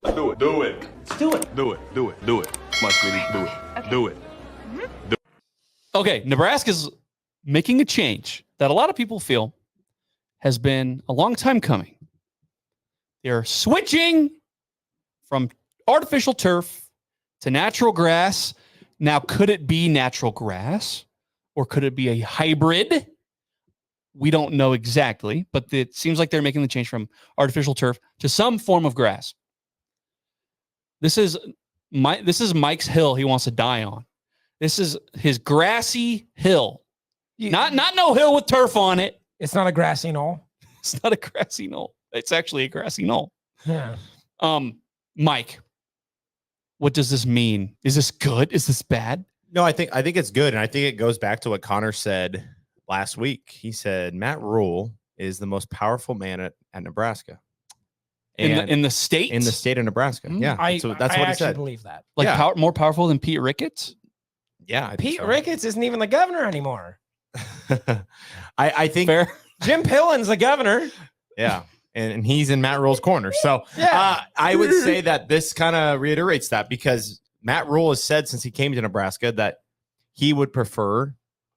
Do it. Do it. Let's do it. Do it. Do it. Do it. Must really do it. Okay. Do it. Okay, Nebraska's making a change that a lot of people feel has been a long time coming. They're switching from artificial turf to natural grass. Now, could it be natural grass or could it be a hybrid? We don't know exactly, but it seems like they're making the change from artificial turf to some form of grass. This is Mike's hill he wants to die on. This is his grassy hill. Not no hill with turf on it. It's not a grassy knoll. It's not a grassy knoll. It's actually a grassy knoll. Yeah. Mike, what does this mean? Is this good? Is this bad? No, I think it's good, and I think it goes back to what Connor said last week. He said Matt Rule is the most powerful man at Nebraska. In the state? In the state of Nebraska. Yeah. So that's what he said. I believe that. Like Yeah. more powerful than Pete Ricketts? Yeah. I think Pete so. Ricketts isn't even the governor anymore. I think Fair. Jim Pillen's the governor. yeah. And he's in Matt Rule's corner. So Yeah. I would say that this kind of reiterates that, because Matt Rule has said since he came to Nebraska that he would prefer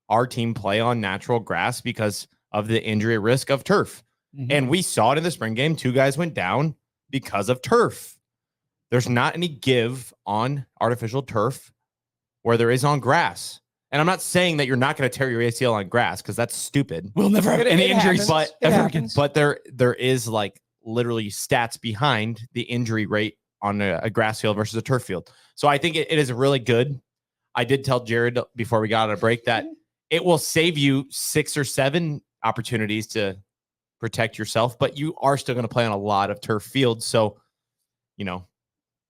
our team play on natural grass because of the injury risk of turf. Mhm. And we saw it in the spring game. 2 guys went down because of turf. There's not any give on artificial turf where there is on grass. And I'm not saying that you're not going to tear your ACL on grass, because that's stupid. We'll never have any It injuries. happens. But It ever happens. But there is like literally stats behind the injury rate on a grass field versus a turf field. So I think it is really good. I did tell Jared before we got on a break that it will save you 6 or 7 opportunities to protect yourself, but you are still going to play on a lot of turf fields. So,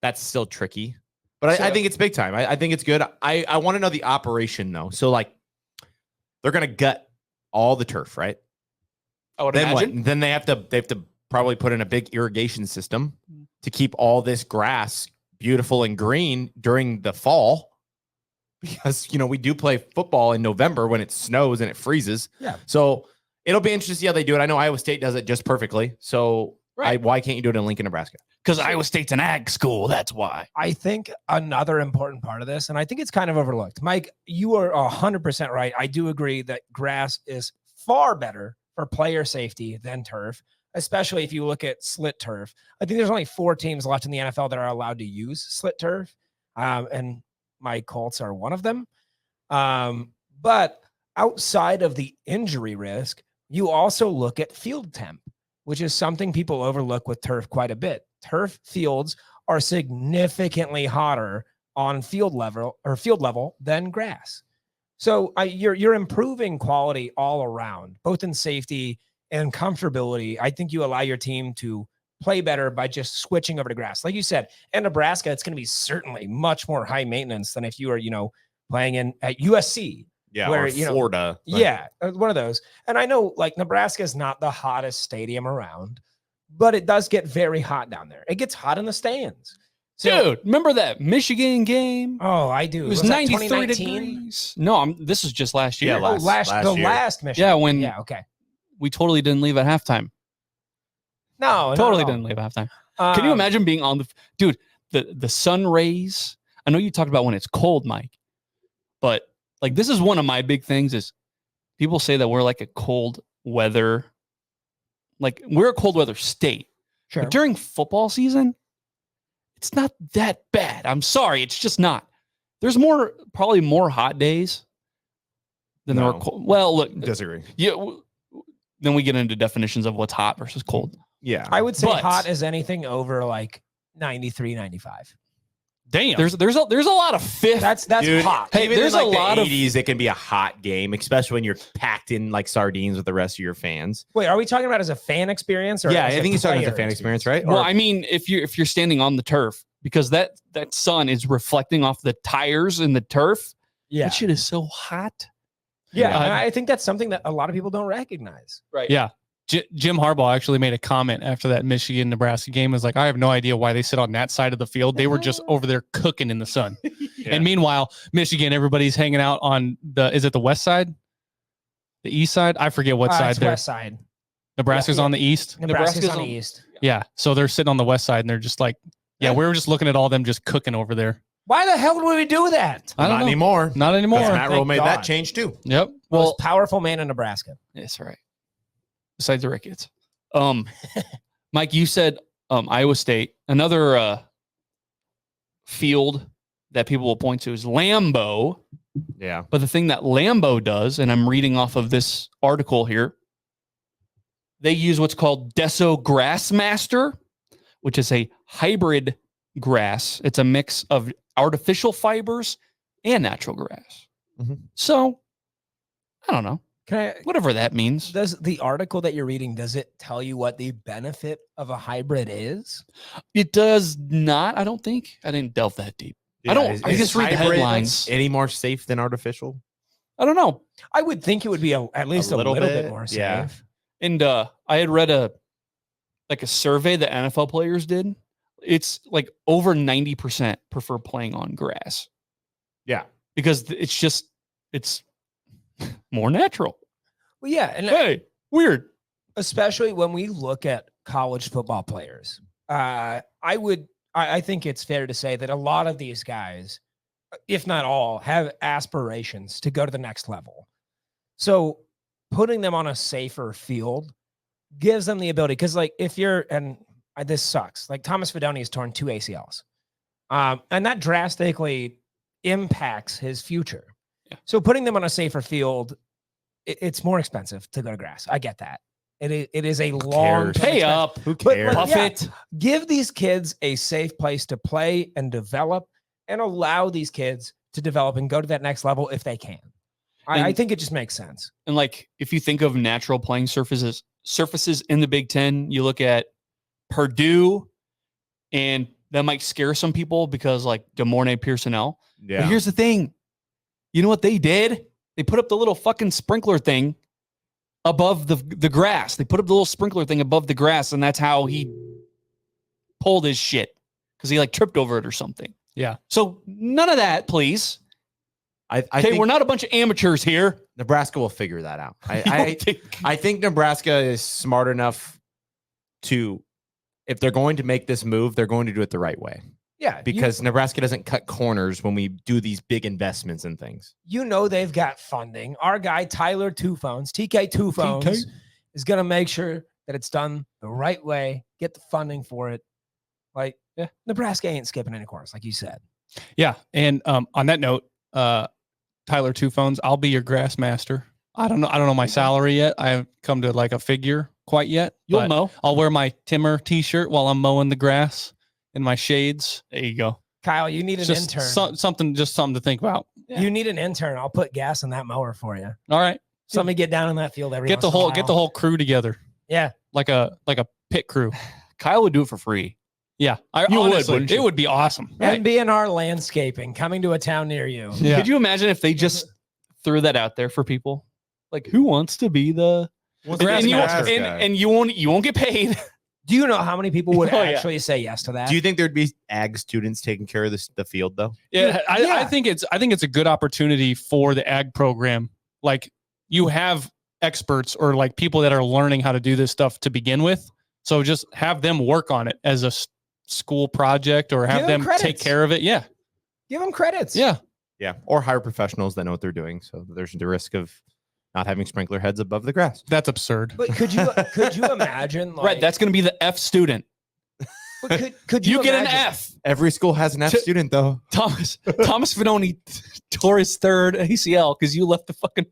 that's still tricky. But I think it's big time. I think it's good. I want to know the operation, though. So, like, they're going to gut all the turf, right? I would Then imagine. what? Then they have to probably put in a big irrigation system to keep all this grass beautiful and green during the fall, because we do play football in November when it snows and it freezes. Yeah. So it'll be interesting to see how they do it. I know Iowa State does it just perfectly. So Right. why can't you do it in Lincoln, Nebraska? Because Iowa State's an ag school. That's why. I think another important part of this, and I think it's kind of overlooked. Mike, you are 100% right. I do agree that grass is far better for player safety than turf, especially if you look at slit turf. I think there's only 4 teams left in the NFL that are allowed to use slit turf, and my Colts are one of them. But outside of the injury risk, you also look at field temp, which is something people overlook with turf quite a bit. Turf fields are significantly hotter on field level than grass. So you're improving quality all around, both in safety and comfortability. I think you allow your team to play better by just switching over to grass. Like you said, in Nebraska, it's going to be certainly much more high maintenance than if you are, playing at USC. Yeah, Where, or Florida. Yeah, one of those. And I know like Nebraska is not the hottest stadium around, but it does get very hot down there. It gets hot in the stands. So, Dude, remember that Michigan game? oh, I do. It was that 93 2019? degrees. No, this is just last year. Yeah, last year. last Michigan. Yeah, when yeah, okay. we totally didn't leave at halftime. No, Totally no. didn't leave at halftime. Can you imagine being on the sun rays? I know you talked about when it's cold, Mike, but like this is one of my big things is people say that we're like a cold weather, like we're a cold weather state. Sure. But during football season, it's not that bad. I'm sorry, it's just not. There's probably more hot days than there are No. cold. Well, look, Disagree. yeah. Then we get into definitions of what's hot versus cold. Yeah. I would say But- hot as anything over like 93, 95. Damn. There's a lot of fifth. That's Dude, hot. Hey, even there's in like a lot the of 80s, it can be a hot game, especially when you're packed in like sardines with the rest of your fans. Wait, are we talking about as a fan experience or Yeah, as I a think he's talking about the player fan experience, right? Well, Or- I mean, if you're standing on the turf, because that sun is reflecting off the tires and the turf. Yeah. That shit is so hot. Yeah, Yeah. and I think that's something that a lot of people don't recognize. Right. Yeah. Jim Harbaugh actually made a comment after that Michigan-Nebraska game. Was like, I have no idea why they sit on that side of the field. They were just over there cooking in the sun. Yeah. And meanwhile, Michigan, everybody's hanging out on is it the west side? The east side? I forget what side It's they're. west side. Nebraska's yeah. on the east. Nebraska's Nebraska's on on- the east. Yeah. So they're sitting on the west side and they're just like Yeah, we were just looking at all them just cooking over there. Why the hell would we do that? I don't Not know. anymore. Not anymore. Because Matt Rule Thank made that God. change too. Yep. Most powerful man in Nebraska. That's right. Besides the Ricketts. Mike, you said Iowa State. Another field that people will point to is Lambeau. Yeah. But the thing that Lambeau does, and I'm reading off of this article here, they use what's called Deso Grassmaster, which is a hybrid grass. It's a mix of artificial fibers and natural grass. Mhm. So, I don't know. Can I, Whatever that means. does the article that you're reading, does it tell you what the benefit of a hybrid is? It does not, I don't think. I didn't delve that deep. I don't- I just read the hybrid headlines. any more safe than artificial? I don't know. I would think it would be at least a little bit more safe. yeah. And I had read a survey that NFL players did. It's like over 90% prefer playing on grass Yeah. because it's more natural. Well, yeah, and Hey, weird. especially when we look at college football players, I think it's fair to say that a lot of these guys, if not all, have aspirations to go to the next level. So putting them on a safer field gives them the ability. Because, like, if you're, and this sucks, like Thomas Fidone has torn 2 ACLs, and that drastically impacts his future. Yeah. So putting them on a safer field, it's more expensive to go to grass. I get that. It is a long Pay up. Who But- cares? Puff yeah. it. Give these kids a safe place to play and develop, and allow these kids to develop and go to that next level if they can. I And- think it just makes sense. And like if you think of natural playing surfaces in the Big Ten, you look at Purdue, and that might scare some people because like DeMornay Pearsonell. Yeah. But here's the thing. You know what they did? They put up the little fucking sprinkler thing above the grass. They put up the little sprinkler thing above the grass, and that's how he pulled his shit because he like tripped over it or something. Yeah. So none of that, please. I Okay, think we're not a bunch of amateurs here. Nebraska will figure that out. You don't think- I think Nebraska is smart enough to, if they're going to make this move, they're going to do it the right way. Yeah, Because Nebraska doesn't cut corners when we do these big investments and things. you know they've got funding. Our guy Tyler Two Phones, TK Two Phones, is going to make sure that it's done the right way. Get the funding for it. Like, yeah, Nebraska ain't skipping any corners, like you said. Yeah. And on that note, Tyler Two Phones, I'll be your grass master. I don't know my salary yet. I haven't come to like a figure quite yet. You'll but know. I'll wear my Timmer t-shirt while I'm mowing the grass in my shades. There you go. Kyle, you need an Just intern. something to think about. Yeah. You need an intern. I'll put gas in that mower for you. All right. Somebody get down in that field every Get once the in a whole while. whole crew together. Yeah. Like a pit crew. Kyle would do it for free. Yeah. You would, Honestly, wouldn't you? it would be awesome. And B&R Landscaping coming to a town near you. Yeah. Could you imagine if they just threw that out there for people? Like, who wants to be the Grass and, you, master. and you won't get paid. Do you know how many people would Oh, yeah. actually say yes to that? Do you think there'd be ag students taking care of the field though? Yeah, I Yeah. think it's a good opportunity for the ag program. Like you have experts or like people that are learning how to do this stuff to begin with. So just have them work on it as a school project or have Give 'em them take credits. care of it. Yeah. Give them credits. Yeah. Yeah. Or hire professionals that know what they're doing. So there's the risk of not having sprinkler heads above the grass. That's absurd. But could you imagine? Like, Right, that's going to be the F student. but could You get an imagine- F. Every school has an F To- student though. Thomas Fidone tore his third ACL because you left the fucking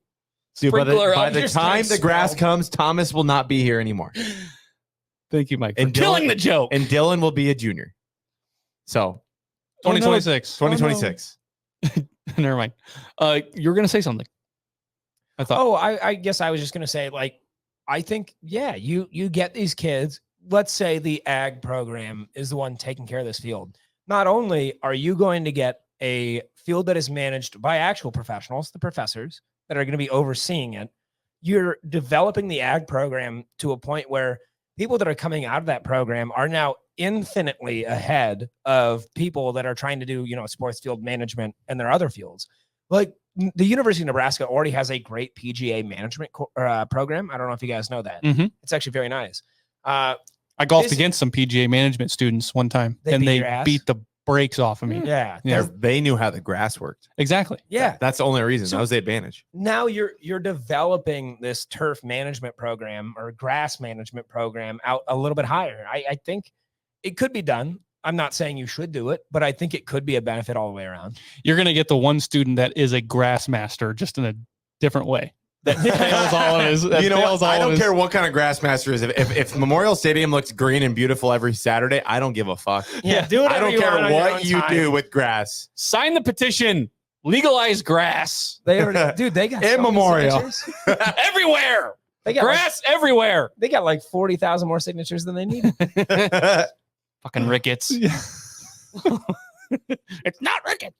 Dude, by sprinkler the, by up. the Just time didn't the grass smell. comes, Thomas will not be here anymore. Thank you, Mike, for And killing Dylan- the joke. And Dylan will be a junior. So 2026. 2026. Never mind. You were going to say something. I thought. Oh, I guess I was just gonna say, like, I think, yeah, you get these kids. Let's say the ag program is the one taking care of this field. Not only are you going to get a field that is managed by actual professionals, the professors that are going to be overseeing it, you're developing the ag program to a point where people that are coming out of that program are now infinitely ahead of people that are trying to do, sports field management and their other fields. Like, the University of Nebraska already has a great PGA management program. I don't know if you guys know that. Mhm. It's actually very nice. I golfed This- against some PGA management students one time, They and beat they your ass? beat the brakes off of me. Yeah. Yeah. they're- They knew how the grass worked. Exactly. Yeah. That's the only reason. So- That was the advantage. Now you're developing this turf management program or grass management program out a little bit higher. I think it could be done. I'm not saying you should do it, but I think it could be a benefit all the way around. You're going to get the one student that is a grass master, just in a different way. That fails all of his. That You know fails what? all I of don't his- care what kind of grass master is. If Memorial Stadium looks green and beautiful every Saturday, I don't give a fuck. Yeah. do I don't care what you do with grass. Sign the petition. Legalize grass They already, dude. They got In so many Memorial. signatures. everywhere. They got like, Grass everywhere. they got like 40,000 more signatures than they needed. Fucking rickets. Yeah. It's not rickets.